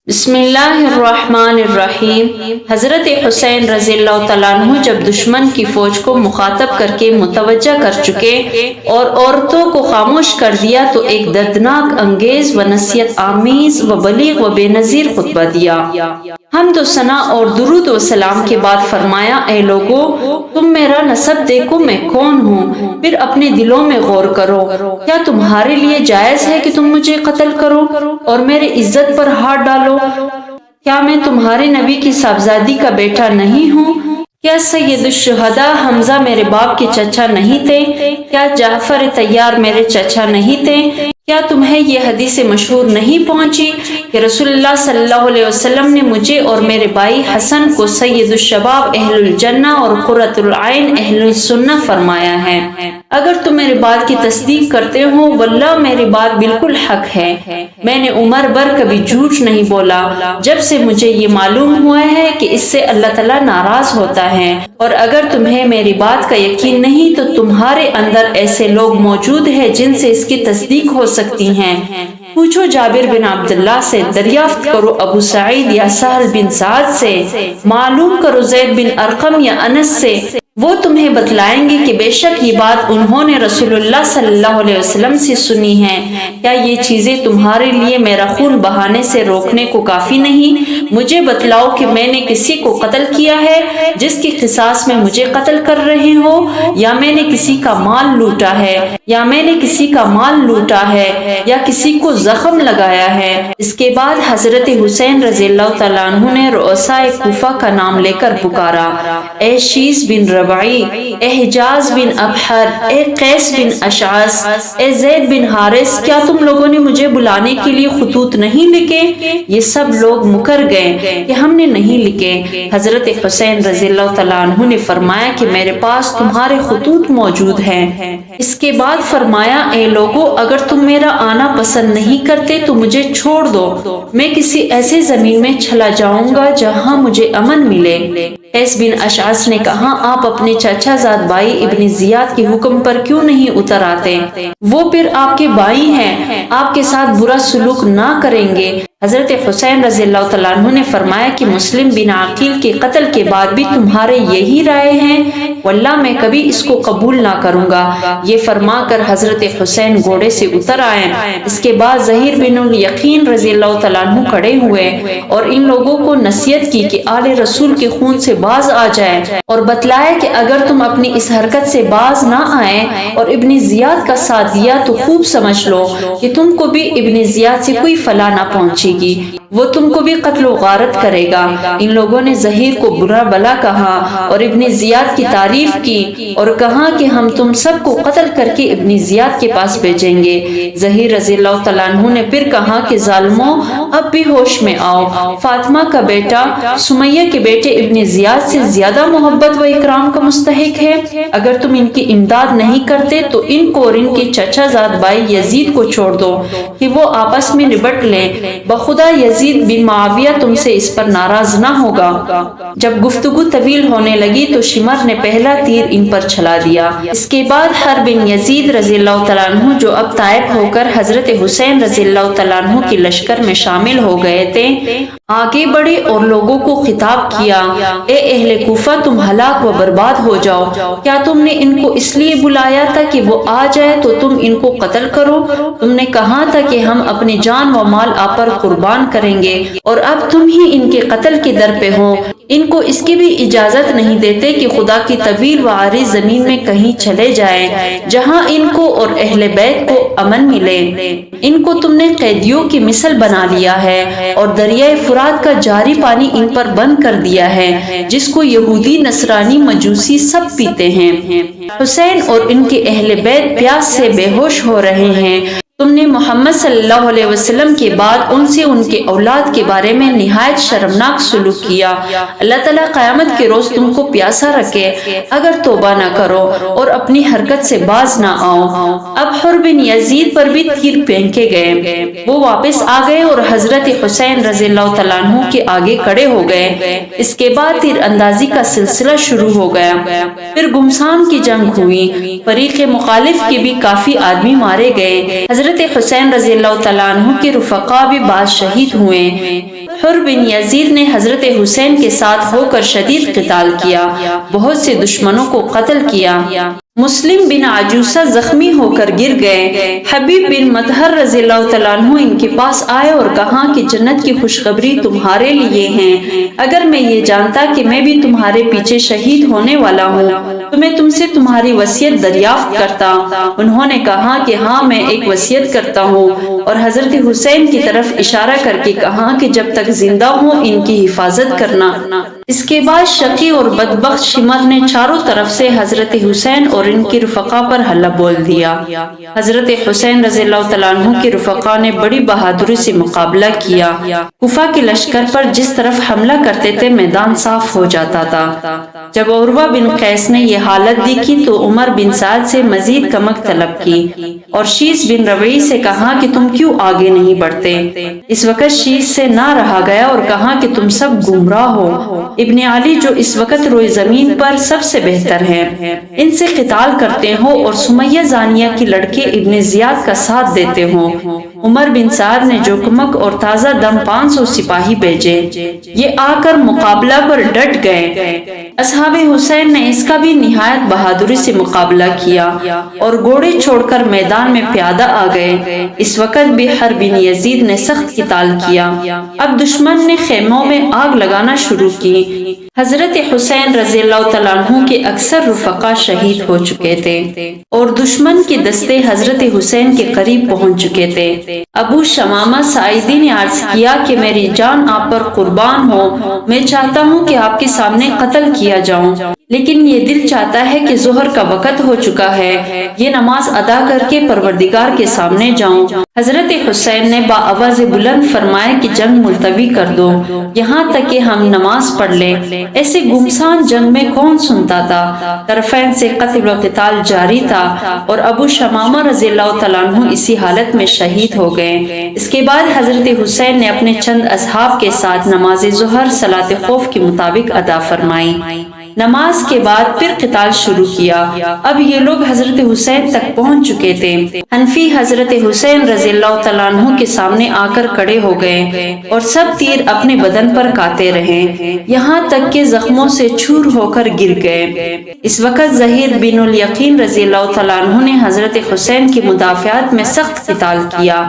بسم اللہ الرحمن الرحیم۔ حضرت حسین رضی اللہ تعالیٰ عنہ جب دشمن کی فوج کو مخاطب کر کے متوجہ کر چکے اور عورتوں کو خاموش کر دیا تو ایک دردناک انگیز و نصیحت آمیز و بلیغ و بے نظیر خطبہ دیا۔ حمد و ثنا اور درود و سلام کے بعد فرمایا، اے لوگو، تم میرا نسب دیکھو میں کون ہوں، پھر اپنے دلوں میں غور کرو، کیا تمہارے لیے جائز ہے کہ تم مجھے قتل کرو اور میرے عزت پر ہاتھ ڈالو؟ کیا میں تمہارے نبی کی صاحبزادی کا بیٹا نہیں ہوں؟ کیا سید الشہداء حمزہ میرے باپ کے چچا نہیں تھے؟ کیا جعفر طیار میرے چچا نہیں تھے؟ کیا تمہیں یہ حدیث مشہور نہیں پہنچی کہ رسول اللہ صلی اللہ علیہ وسلم نے مجھے اور میرے بھائی حسن کو سید الشباب اہل الجنہ اور قرۃ العین اہل السنہ فرمایا ہے؟ اگر تم میرے بات کی تصدیق کرتے ہو، واللہ میری بات بالکل حق ہے، میں نے عمر بھر کبھی جھوٹ نہیں بولا جب سے مجھے یہ معلوم ہوا ہے کہ اس سے اللہ تعالیٰ ناراض ہوتا ہے، اور اگر تمہیں میری بات کا یقین نہیں تو تمہارے اندر ایسے لوگ موجود ہیں جن سے اس کی تصدیق ہو سکتی ہیں۔ پوچھو جابر بن عبداللہ سے، دریافت کرو ابو سعید یا سہل بن سعد سے، معلوم کرو زید بن ارقم یا انس سے، وہ تمہیں بتلائیں گے کہ بے شک یہ بات انہوں نے رسول اللہ صلی اللہ علیہ وسلم سے سنی ہے۔ کیا یہ چیزیں تمہارے لیے میرا خون بہانے سے روکنے کو کافی نہیں؟ مجھے بتلاؤ کہ میں نے کسی کو قتل کیا ہے جس کی قصاص میں مجھے قتل کر رہے ہو، یا میں نے کسی کا مال لوٹا ہے، یا میں نے کسی کا مال لوٹا ہے، یا کسی کو زخم لگایا ہے۔ اس کے بعد حضرت حسین رضی اللہ تعالیٰ عنہ نے رؤسائے کوفہ کا نام لے کر پکارا، اے شیس بن ربعی، اے حجاز بن ابحر، اے قیس بن اشعث، اے زید بن حارث، کیا تم لوگوں نے مجھے بلانے کے لیے خطوط نہیں لکھے؟ یہ سب لوگ مکر گئے کہ ہم نے نہیں لکھے۔ حضرت حسین رضی اللہ تعالیٰ عنہ نے فرمایا کہ میرے پاس تمہارے خطوط موجود ہیں۔ اس کے بعد فرمایا، اے لوگو، اگر تم میرا آنا پسند نہیں کرتے تو مجھے چھوڑ دو، میں کسی ایسے زمین میں چلا جاؤں گا جہاں مجھے امن ملے۔ قیس بن اشعث نے کہا، آپ اپنے چچا زاد بھائی ابن زیاد کے حکم پر کیوں نہیں اتر آتے؟ وہ پھر آپ کے بھائی ہیں، آپ کے ساتھ برا سلوک نہ کریں گے۔ حضرت حسین رضی اللہ تعالیٰ عنہ نے فرمایا کہ مسلم بن عقیل کے قتل کے بعد بھی تمہارے یہی رائے ہیں؟ واللہ میں کبھی اس کو قبول نہ کروں گا۔ یہ فرما کر حضرت حسین گھوڑے سے اتر آئے۔ اس کے بعد ظہیر بن الیقین رضی اللہ تعالیٰ عنہ کھڑے ہوئے اور ان لوگوں کو نصیحت کی کہ آل رسول کے خون سے باز آ جائے، اور بتلایا کہ اگر تم اپنی اس حرکت سے باز نہ آئے اور ابن زیاد کا ساتھ دیا تو خوب سمجھ لو کہ تم کو بھی ابن زیاد سے کوئی فلاح نہ پہنچے گی، وہ تم کو بھی قتل و غارت کرے گا۔ ان لوگوں نے ظہیر کو برا بلا کہا اور ابن زیاد کی تعریف کی اور کہا کہ ہم تم سب کو قتل کر کے ابن زیاد کے پاس بھیجیں گے۔ ظہیر رضی اللہ تعالیٰ عنہ نے پھر کہا کہ ظالموں، اب بھی ہوش میں آؤ، فاطمہ کا بیٹا سمیہ کے بیٹے ابن زیاد سے زیادہ محبت و اکرام کا مستحق ہے۔ اگر تم ان کی امداد نہیں کرتے تو ان کو اور ان کے چچا زاد بھائی یزید کو چھوڑ دو کہ وہ آپس میں نبٹ لیں، بخدا یزید بن معاویہ تم سے اس پر ناراض نہ ہوگا۔ جب گفتگو طویل ہونے لگی تو شمر نے پہلا تیر ان پر چلا دیا۔ اس کے بعد حرب بن یزید رضی اللہ تعالیٰ عنہ، جو اب طائف ہو کر حضرت حسین رضی اللہ تعالیٰ عنہ کی لشکر میں شامل ہو گئے تھے، آگے بڑھے اور لوگوں کو خطاب کیا، اے اہل کوفہ، تم ہلاک و برباد ہو جاؤ۔ کیا تم نے ان کو اس لیے بلایا تھا کہ وہ آ جائے تو تم ان کو قتل کرو؟ تم نے کہا تھا کہ ہم اپنی جان و مال آپ پر قربان کریں گے، اور اب تم ہی ان کے قتل کے در پہ ہو۔ ان کو اس کی بھی اجازت نہیں دیتے کہ خدا کی طویل و عریض زمین میں کہیں چلے جائیں جہاں ان کو اور اہل بیت کو امن ملے۔ ان کو تم نے قیدیوں کی مثل بنا لیا ہے اور دریائے فرات کا جاری پانی ان پر بند کر دیا ہے، جس کو یہودی، نصرانی، مجوسی سب پیتے ہیں۔ حسین اور ان کے اہل بیت پیاس سے بے ہوش ہو رہے ہیں۔ تم نے محمد صلی اللہ علیہ وسلم کے بعد ان سے ان کے اولاد کے بارے میں نہایت شرمناک سلوک کیا۔ اللہ تعالیٰ قیامت کے روز تم کو پیاسا رکھے اگر توبہ نہ کرو اور اپنی حرکت سے باز نہ آؤ۔ اب حر بن یزید پر بھی تیر پھینکے گئے، وہ واپس آ گئے اور حضرت حسین رضی اللہ تعالیٰ عنہ کے آگے کھڑے ہو گئے۔ اس کے بعد تیر اندازی کا سلسلہ شروع ہو گیا۔ پھر گمسان کی جنگ ہوئی، فریق مخالف کے بھی کافی آدمی مارے گئے۔ حضرت حسین رضی اللہ تعالیٰ عنہ کے رفقا بھی بعض شہید ہوئے۔ حر بن یزید نے حضرت حسین کے ساتھ ہو کر شدید قتال کیا، بہت سے دشمنوں کو قتل کیا۔ مسلم بن عجوسہ زخمی ہو کر گر گئے۔ حبیب بن مطہر رضی اللہ تعالیٰ عنہ ان کے پاس آئے اور کہا کہ جنت کی خوشخبری تمہارے لیے ہیں، اگر میں یہ جانتا کہ میں بھی تمہارے پیچھے شہید ہونے والا ہوں تو میں تم سے تمہاری وصیت دریافت کرتا۔ انہوں نے کہا کہ ہاں میں ایک وصیت کرتا ہوں، اور حضرت حسین کی طرف اشارہ کر کے کہا کہ جب تک زندہ ہوں ان کی حفاظت کرنا۔ اس کے بعد شقی اور بدبخت شمر نے چاروں طرف سے حضرت حسین اور ان کی رفقا پر حملہ بول دیا۔ حضرت حسین رضی اللہ تعالیٰ عنہ کے رفقا نے بڑی بہادری سے مقابلہ کیا۔ کوفہ کے لشکر پر جس طرف حملہ کرتے تھے میدان صاف ہو جاتا تھا۔ جب عروہ بن قیس نے یہ حالت دیکھی تو عمر بن سعد سے مزید کمک طلب کی اور شیس بن ربیع سے کہا کہ تم کیوں آگے نہیں بڑھتے؟ اس وقت شیس سے نہ رہا گیا اور کہا کہ تم سب گمراہ ہو۔ ابن علی جو اس وقت روئے زمین پر سب سے بہتر ہیں، ان سے قتال کرتے ہو اور سمیہ زانیہ کی لڑکے ابن زیاد کا ساتھ دیتے ہو۔ عمر بن سعد نے جو کمک اور تازہ دم 500 سپاہی بھیجے، یہ آ کر مقابلہ پر ڈٹ گئے۔ اصحاب حسین نے اس کا بھی نہایت بہادری سے مقابلہ کیا اور گھوڑے چھوڑ کر میدان میں پیادہ آ گئے۔ اس وقت بھی حر بن یزید نے سخت قتال کیا۔ اب دشمن نے خیموں میں آگ لگانا شروع کی۔ حضرت حسین رضی اللہ تعالیٰ عنہ کے اکثر رفقا شہید ہو چکے تھے اور دشمن کے دستے حضرت حسین کے قریب پہنچ چکے تھے۔ ابو شمامہ ساعدی نے عرض کیا کہ میری جان آپ پر قربان ہو، میں چاہتا ہوں کہ آپ کے سامنے قتل کیا جاؤں، لیکن یہ دل چاہتا ہے کہ ظہر کا وقت ہو چکا ہے، یہ نماز ادا کر کے پروردگار کے سامنے جاؤں۔ حضرت حسین نے بآواز بلند فرمایا کہ جنگ ملتوی کر دو، یہاں تک کہ ہم نماز پڑھ لیں۔ ایسے گمسان جنگ میں کون سنتا تھا؟ طرفین سے قتل و قتال جاری تھا اور ابو شمامہ رضی اللہ تعالیٰ عنہ اسی حالت میں شہید ہو گئے۔ اس کے بعد حضرت حسین نے اپنے چند اصحاب کے ساتھ نماز ظہر صلاۃ خوف کے مطابق ادا فرمائی۔ نماز کے بعد پھر قتال شروع کیا۔ اب یہ لوگ حضرت حسین تک پہنچ چکے تھے۔ حنفی حضرت حسین رضی اللہ تعالیٰ عنہ کے سامنے آ کر کھڑے ہو گئے اور سب تیر اپنے بدن پر کاتے رہے، یہاں تک کہ زخموں سے چور ہو کر گر گئے۔ اس وقت ظہیر بن الیقین رضی اللہ تعالیٰ عنہ نے حضرت حسین کی مدافعات میں سخت قتال کیا،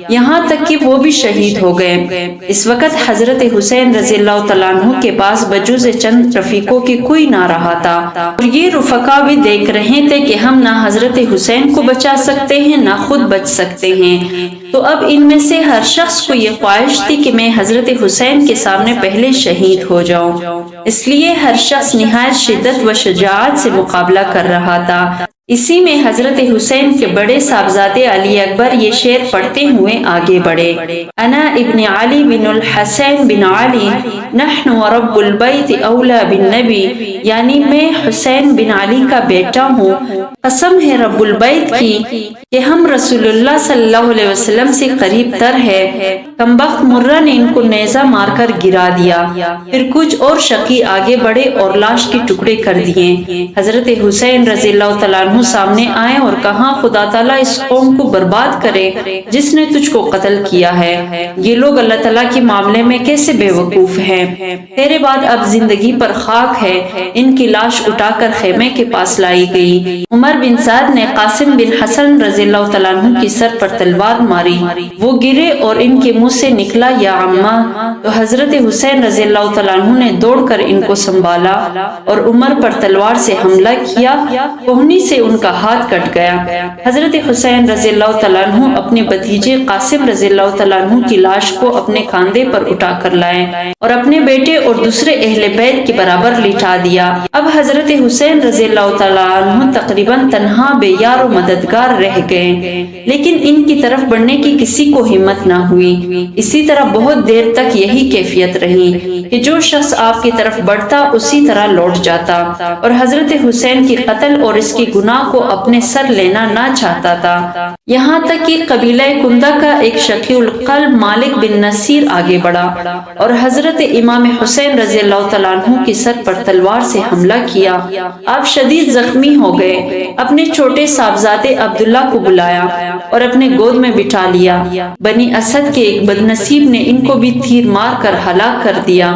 یہاں تک کہ وہ بھی شہید ہو گئے۔ اس وقت حضرت حسین رضی اللہ تعالیٰ عنہ کے پاس بجوز چند رفیقوں کی کوئی نہ رہا تھا، اور یہ رفقا بھی دیکھ رہے تھے کہ ہم نہ حضرت حسین کو بچا سکتے ہیں نہ خود بچ سکتے ہیں۔ تو اب ان میں سے ہر شخص کو یہ خواہش تھی کہ میں حضرت حسین کے سامنے پہلے شہید ہو جاؤں، اس لیے ہر شخص نہایت شدت و شجاعت سے مقابلہ کر رہا تھا۔ اسی میں حضرت حسین کے بڑے صاحبزادے علی اکبر یہ شعر پڑھتے ہوئے آگے بڑھے: انا ابن علی بن الحسین بن علی نحن ورب البیت اولا بالنبی، یعنی میں حسین بن علی کا بیٹا ہوں، قسم ہے رب البیت کی کہ ہم رسول اللہ صلی اللہ علیہ وسلم سے قریب تر ہے۔ کمبخت مرہ نے ان کو نیزہ مار کر گرا دیا۔ پھر کچھ اور شقی آگے بڑھے اور لاش کے ٹکڑے کر دیے۔ حضرت حسین رضی اللہ تعالیٰ عنہ سامنے آئے اور کہا: خدا تعالیٰ اس قوم کو برباد کرے جس نے تجھ کو قتل کیا ہے، یہ لوگ اللہ تعالیٰ کے معاملے میں کیسے بے وقوف ہیں، تیرے بعد اب زندگی پر خاک ہے۔ ان کی لاش اٹھا کر خیمے کے پاس لائی گئی۔ عمر بن سعد نے قاسم بن حسن رضی اللہ تعالیٰ عنہ کی سر پر تلوار ماری، وہ گرے اور ان کے منہ سے نکلا یا عمہ، تو حضرت حسین رضی اللہ تعالیٰ عنہ نے دوڑ کر ان کو سنبھالا اور عمر پر تلوار سے حملہ کیا، کوہنی سے ان کا ہاتھ کٹ گیا۔ حضرت حسین رضی اللہ تعالیٰ عنہ اپنے بھتیجے قاسم رضی اللہ تعالیٰ عنہ کی لاش کو اپنے کاندھے پر اٹھا کر لائے اور اپنے بیٹے اور دوسرے اہل بیت کے برابر لٹا دیا۔ اب حضرت حسین رضی اللہ تعالیٰ عنہ تقریباً تنہا بے یار و مددگار رہ گئے، لیکن ان کی طرف بڑھنے کی کسی کو ہمت نہ ہوئی۔ اسی طرح بہت دیر تک یہی کیفیت رہی کہ جو شخص آپ کی طرف بڑھتا اسی طرح لوٹ جاتا، اور حضرت حسین کی قتل اور اس کے گناہ کو اپنے سر لینا نہ چاہتا تھا۔ یہاں تک کہ قبیلہ کندہ کا ایک شقی القلب مالک بن نصیر آگے بڑھا اور حضرت امام حسین رضی اللہ تعالیٰ عنہ کی سر پر تلوار سے حملہ کیا۔ آپ شدید زخمی ہو گئے۔ اپنے چھوٹے صاحبزادے عبداللہ کو بلایا اور اپنے گود میں بٹھا لیا۔ بنی اسد کے ایک بدنصیب نے ان کو بھی تیر مار کر ہلاک کر دیا۔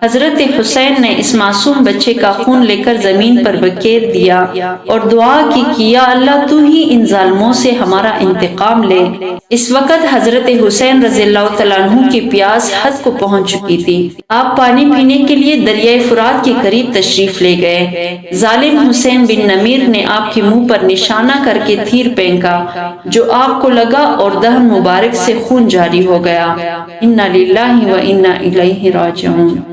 حضرت حسین نے اس معصوم بچے کا خون لے کر زمین پر بکیر دیا اور دعا کی کہ یا اللہ تو ہی ان ظالموں سے ہمارا انتقام لے۔ اس وقت حضرت حسین رضی اللہ تعالیٰ عنہ کی پیاس حد کو پہنچ چکی تھی۔ آپ پانی پینے کے لیے دریائے فرات کے قریب تشریف لے گئے۔ ظالم حسین بن نمیر نے آپ کے منہ پر نشانہ کر کے تیر پھینکا جو آپ کو لگا اور دہن مبارک سے خون جاری ہو گیا۔ انا للہ و انا الیہ راجعون۔